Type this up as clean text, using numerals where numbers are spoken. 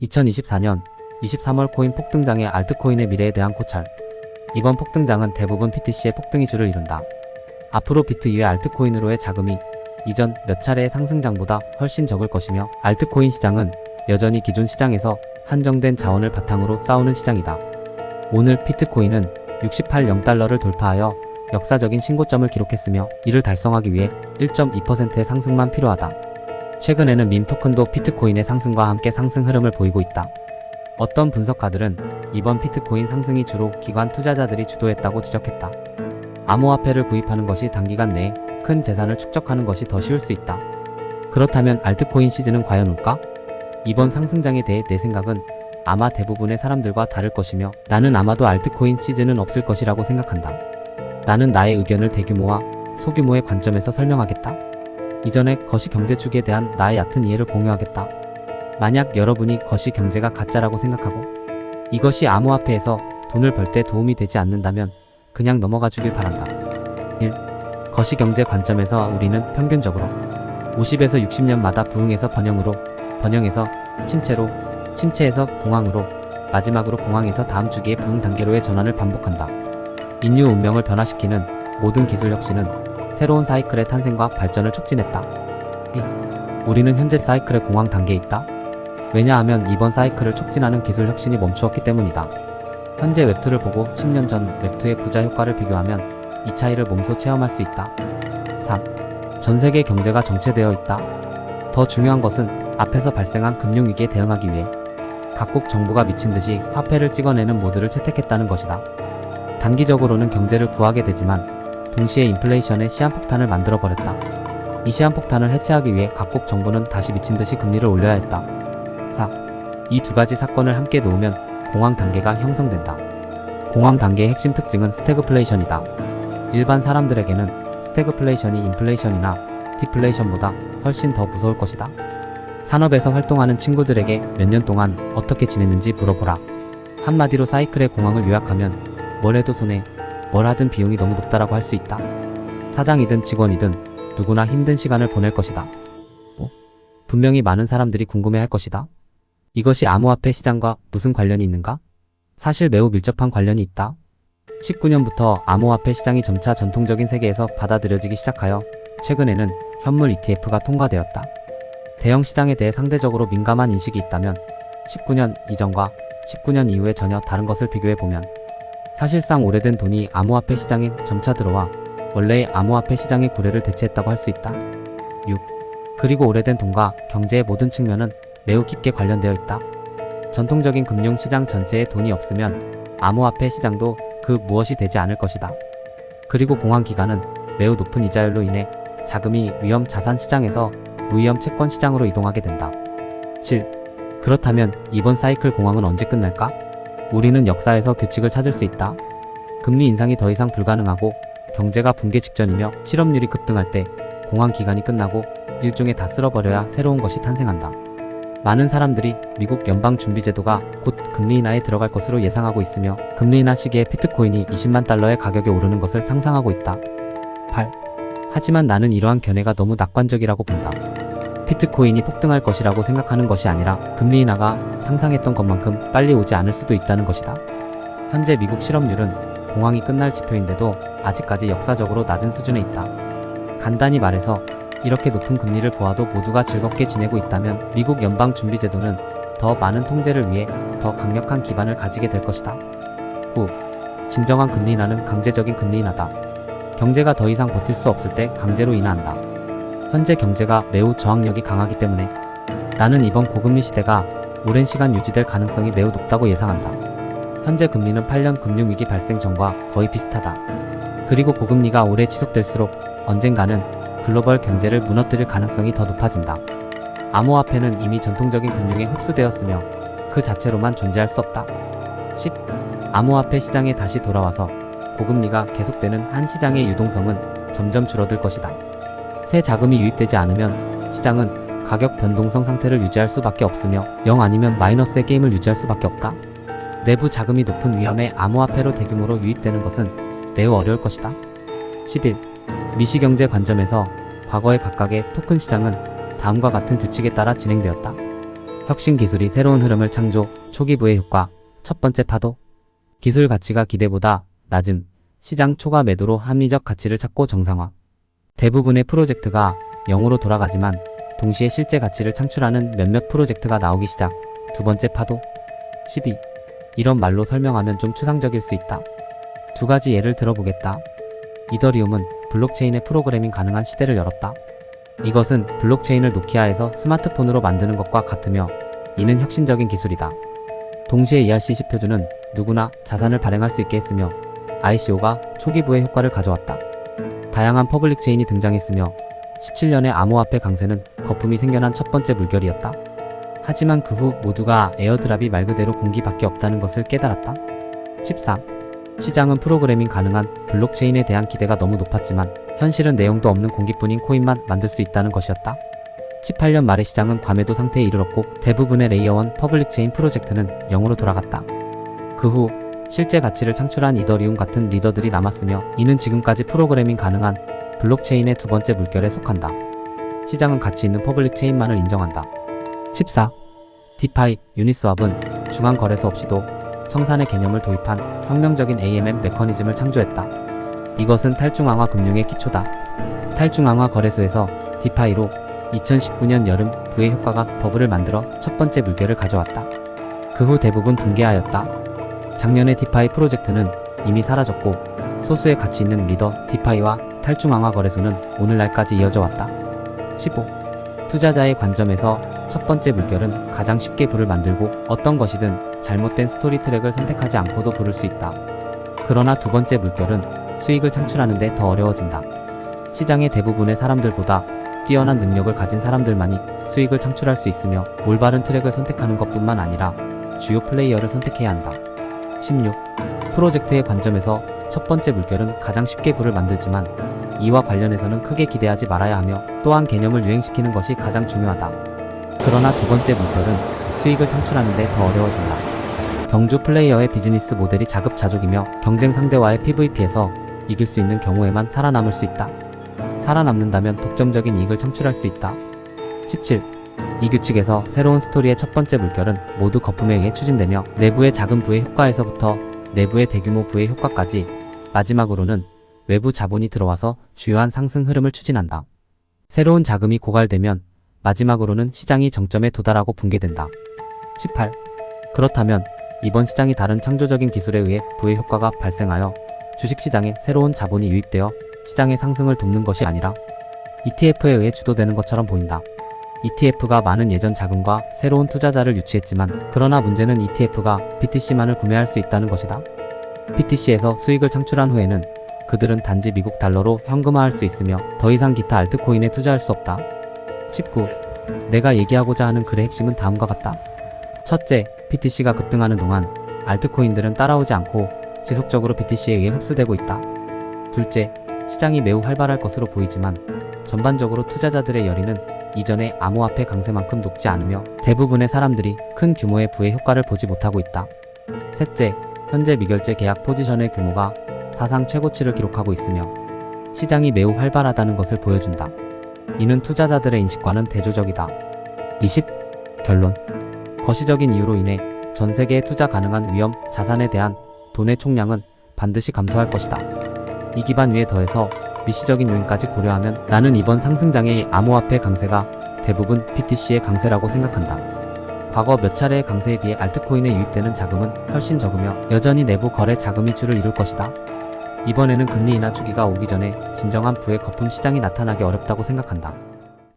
2024년 23월 코인 폭등장의 알트코인의 미래에 대한 고찰. 이번 폭등장은 대부분 BTC의 폭등이 주를 이룬다. 앞으로 비트 이외 알트코인으로의 자금이 이전 몇 차례의 상승장보다 훨씬 적을 것이며, 알트코인 시장은 여전히 기존 시장에서 한정된 자원을 바탕으로 싸우는 시장이다. 오늘 비트코인은 68.0달러를 돌파하여 역사적인 신고점을 기록했으며, 이를 달성하기 위해 1.2%의 상승만 필요하다. 최근에는 밈 토큰도 비트코인의 상승과 함께 상승 흐름을 보이고 있다. 어떤 분석가들은 이번 비트코인 상승이 주로 기관 투자자들이 주도했다고 지적했다. 암호화폐를 구입하는 것이 단기간 내에 큰 재산을 축적하는 것이 더 쉬울 수 있다. 그렇다면 알트코인 시즌은 과연 올까? 이번 상승장에 대해 내 생각은 아마 대부분의 사람들과 다를 것이며, 나는 아마도 알트코인 시즌은 없을 것이라고 생각한다. 나는 나의 의견을 대규모와 소규모의 관점에서 설명하겠다. 이전에 거시경제축에 대한 나의 얕은 이해를 공유하겠다. 만약 여러분이 거시경제가 가짜라고 생각하고 이것이 암호화폐에서 돈을 벌 때 도움이 되지 않는다면 그냥 넘어가 주길 바란다. 1. 거시경제 관점에서 우리는 평균적으로 50에서 60년마다 부흥에서 번영으로, 번영에서 침체로, 침체에서 공황으로, 마지막으로 공황에서 다음 주기의 부흥 단계로의 전환을 반복한다. 인류 운명을 변화시키는 모든 기술 혁신은 새로운 사이클의 탄생과 발전을 촉진했다. 2. 우리는 현재 사이클의 공황 단계에 있다. 왜냐하면 이번 사이클을 촉진하는 기술 혁신이 멈추었기 때문이다. 현재 웹2를 보고 10년 전 웹2의 부자 효과를 비교하면 이 차이를 몸소 체험할 수 있다. 3. 전 세계 경제가 정체되어 있다. 더 중요한 것은 앞에서 발생한 금융위기에 대응하기 위해 각국 정부가 미친듯이 화폐를 찍어내는 모드를 채택했다는 것이다. 단기적으로는 경제를 구하게 되지만 동시에 인플레이션의 시한폭탄을 만들어버렸다. 이 시한폭탄을 해체하기 위해 각국 정부는 다시 미친듯이 금리를 올려야 했다. 4. 이 두 가지 사건을 함께 놓으면 공황 단계가 형성된다. 공황 단계의 핵심 특징은 스태그플레이션이다. 일반 사람들에게는 스태그플레이션이 인플레이션이나 디플레이션보다 훨씬 더 무서울 것이다. 산업에서 활동하는 친구들에게 몇 년 동안 어떻게 지냈는지 물어보라. 한마디로 사이클의 공황을 요약하면 뭘 해도 손해, 뭘 하든 비용이 너무 높다라고 할 수 있다. 사장이든 직원이든 누구나 힘든 시간을 보낼 것이다. 분명히 많은 사람들이 궁금해할 것이다. 이것이 암호화폐 시장과 무슨 관련이 있는가? 사실 매우 밀접한 관련이 있다. 19년부터 암호화폐 시장이 점차 전통적인 세계에서 받아들여지기 시작하여 최근에는 현물 ETF가 통과되었다. 대형 시장에 대해 상대적으로 민감한 인식이 있다면 19년 이전과 19년 이후에 전혀 다른 것을 비교해보면 사실상 오래된 돈이 암호화폐 시장에 점차 들어와 원래의 암호화폐 시장의 고래를 대체했다고 할 수 있다. 6. 그리고 오래된 돈과 경제의 모든 측면은 매우 깊게 관련되어 있다. 전통적인 금융시장 전체에 돈이 없으면 암호화폐 시장도 그 무엇이 되지 않을 것이다. 그리고 공황 기간은 매우 높은 이자율로 인해 자금이 위험 자산 시장에서 무위험 채권 시장으로 이동하게 된다. 7. 그렇다면 이번 사이클 공황은 언제 끝날까? 우리는 역사에서 규칙을 찾을 수 있다. 금리 인상이 더 이상 불가능하고 경제가 붕괴 직전이며 실업률이 급등할 때 공황 기간이 끝나고 일종의 다 쓸어버려야 새로운 것이 탄생한다. 많은 사람들이 미국 연방준비제도가 곧 금리 인하에 들어갈 것으로 예상하고 있으며, 금리 인하 시기에 비트코인이 20만 달러의 가격에 오르는 것을 상상하고 있다. 8. 하지만 나는 이러한 견해가 너무 낙관적이라고 본다. 비트코인이 폭등할 것이라고 생각하는 것이 아니라 금리 인하가 상상했던 것만큼 빨리 오지 않을 수도 있다는 것이다. 현재 미국 실업률은 공황이 끝날 지표인데도 아직까지 역사적으로 낮은 수준에 있다. 간단히 말해서 이렇게 높은 금리를 보아도 모두가 즐겁게 지내고 있다면 미국 연방준비제도는 더 많은 통제를 위해 더 강력한 기반을 가지게 될 것이다. 9. 진정한 금리 인하는 강제적인 금리 인하다. 경제가 더 이상 버틸 수 없을 때 강제로 인하한다. 현재 경제가 매우 저항력이 강하기 때문에 나는 이번 고금리 시대가 오랜 시간 유지될 가능성이 매우 높다고 예상한다. 현재 금리는 8년 금융위기 발생 전과 거의 비슷하다. 그리고 고금리가 오래 지속될수록 언젠가는 글로벌 경제를 무너뜨릴 가능성이 더 높아진다. 암호화폐는 이미 전통적인 금융에 흡수되었으며 그 자체로만 존재할 수 없다. 10. 암호화폐 시장에 다시 돌아와서 고금리가 계속되는 한 시장의 유동성은 점점 줄어들 것이다. 새 자금이 유입되지 않으면 시장은 가격 변동성 상태를 유지할 수밖에 없으며 0 아니면 마이너스의 게임을 유지할 수밖에 없다. 내부 자금이 높은 위험의 암호화폐로 대규모로 유입되는 것은 매우 어려울 것이다. 11. 미시경제 관점에서 과거의 각각의 토큰 시장은 다음과 같은 규칙에 따라 진행되었다. 혁신 기술이 새로운 흐름을 창조, 초기 부의 효과, 첫 번째 파도. 기술 가치가 기대보다 낮음, 시장 초과 매도로 합리적 가치를 찾고 정상화. 대부분의 프로젝트가 0으로 돌아가지만 동시에 실제 가치를 창출하는 몇몇 프로젝트가 나오기 시작. 두 번째 파도. 12. 이런 말로 설명하면 좀 추상적일 수 있다. 두 가지 예를 들어보겠다. 이더리움은 블록체인의 프로그래밍 가능한 시대를 열었다. 이것은 블록체인을 노키아에서 스마트폰으로 만드는 것과 같으며 이는 혁신적인 기술이다. 동시에 ERC20 표준은 누구나 자산을 발행할 수 있게 했으며 ICO가 초기 부의 효과를 가져왔다. 다양한 퍼블릭 체인이 등장했으며 17년의 암호화폐 강세는 거품이 생겨난 첫 번째 물결이었다. 하지만 그 후 모두가 에어드랍이 말 그대로 공기밖에 없다는 것을 깨달았다. 14. 시장은 프로그래밍 가능한 블록체인에 대한 기대가 너무 높았지만 현실은 내용도 없는 공기뿐인 코인만 만들 수 있다는 것이었다. 18년 말에 시장은 과매도 상태에 이르렀고 대부분의 레이어 1 퍼블릭 체인 프로젝트는 0으로 돌아갔다. 그 후 실제 가치를 창출한 이더리움 같은 리더들이 남았으며 이는 지금까지 프로그래밍 가능한 블록체인의 두 번째 물결에 속한다. 시장은 가치 있는 퍼블릭 체인만을 인정한다. 14. 디파이, 유니스왑은 중앙 거래소 없이도 청산의 개념을 도입한 혁명적인 AMM 메커니즘을 창조했다. 이것은 탈중앙화 금융의 기초다. 탈중앙화 거래소에서 디파이로 2019년 여름 부의 효과가 버블을 만들어 첫 번째 물결을 가져왔다. 그 후 대부분 붕괴하였다. 작년의 디파이 프로젝트는 이미 사라졌고 소수의 가치 있는 리더 디파이와 탈중앙화 거래소는 오늘날까지 이어져 왔다. 15. 투자자의 관점에서 첫 번째 물결은 가장 쉽게 부를 만들고 어떤 것이든 잘못된 스토리 트랙을 선택하지 않고도 부를 수 있다. 그러나 두 번째 물결은 수익을 창출하는 데 더 어려워진다. 시장의 대부분의 사람들보다 뛰어난 능력을 가진 사람들만이 수익을 창출할 수 있으며 올바른 트랙을 선택하는 것뿐만 아니라 주요 플레이어를 선택해야 한다. 16. 프로젝트의 관점에서 첫 번째 물결은 가장 쉽게 부를 만들지만 이와 관련해서는 크게 기대하지 말아야 하며 또한 개념을 유행시키는 것이 가장 중요하다. 그러나 두 번째 물결은 수익을 창출하는 데 더 어려워진다. 경주 플레이어의 비즈니스 모델이 자급자족이며 경쟁 상대와의 PVP에서 이길 수 있는 경우에만 살아남을 수 있다. 살아남는다면 독점적인 이익을 창출할 수 있다. 17. 이 규칙에서 새로운 스토리의 첫 번째 물결은 모두 거품에 의해 추진되며 내부의 작은 부의 효과에서부터 내부의 대규모 부의 효과까지 마지막으로는 외부 자본이 들어와서 주요한 상승 흐름을 추진한다. 새로운 자금이 고갈되면 마지막으로는 시장이 정점에 도달하고 붕괴된다. 18. 그렇다면 이번 시장이 다른 창조적인 기술에 의해 부의 효과가 발생하여 주식시장에 새로운 자본이 유입되어 시장의 상승을 돕는 것이 아니라 ETF에 의해 주도되는 것처럼 보인다. ETF가 많은 예전 자금과 새로운 투자자를 유치했지만 그러나 문제는 ETF가 BTC만을 구매할 수 있다는 것이다. BTC에서 수익을 창출한 후에는 그들은 단지 미국 달러로 현금화할 수 있으며 더 이상 기타 알트코인에 투자할 수 없다. 19. 내가 얘기하고자 하는 글의 핵심은 다음과 같다. 첫째, BTC가 급등하는 동안 알트코인들은 따라오지 않고 지속적으로 BTC에 의해 흡수되고 있다. 둘째, 시장이 매우 활발할 것으로 보이지만 전반적으로 투자자들의 열의는 이전의 암호화폐 강세만큼 높지 않으며 대부분의 사람들이 큰 규모의 부의 효과를 보지 못하고 있다. 셋째, 현재 미결제 계약 포지션의 규모가 사상 최고치를 기록하고 있으며 시장이 매우 활발하다는 것을 보여준다. 이는 투자자들의 인식과는 대조적이다. 20. 결론. 거시적인 이유로 인해 전 세계에 투자 가능한 위험 자산에 대한 돈의 총량은 반드시 감소할 것이다. 이 기반 위에 더해서 미시적인 요인까지 고려하면 나는 이번 상승장의 암호화폐 강세가 대부분 BTC의 강세라고 생각한다. 과거 몇 차례의 강세에 비해 알트코인에 유입되는 자금은 훨씬 적으며 여전히 내부 거래 자금이 주를 이룰 것이다. 이번에는 금리 인하 주기가 오기 전에 진정한 부의 거품 시장이 나타나기 어렵다고 생각한다.